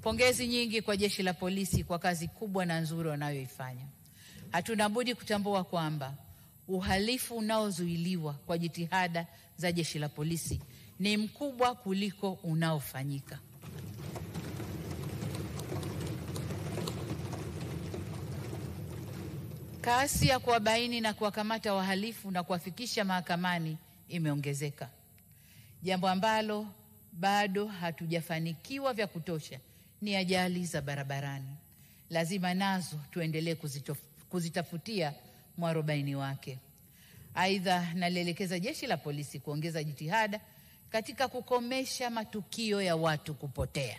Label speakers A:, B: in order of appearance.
A: Pongezi nyingi kwa Jeshi la Polisi kwa kazi kubwa na nzuri wanayoifanya. Hatuna budi kutambua kwamba uhalifu unaozuiliwa kwa jitihada za Jeshi la Polisi ni mkubwa kuliko unaofanyika. Kasi ya kuwabaini na kuwakamata wahalifu na kuwafikisha mahakamani imeongezeka, jambo ambalo bado hatujafanikiwa vya kutosha ni ajali za barabarani. Lazima nazo tuendelee kuzitafutia mwarobaini wake. Aidha, nalielekeza Jeshi la Polisi kuongeza jitihada katika kukomesha matukio ya watu kupotea.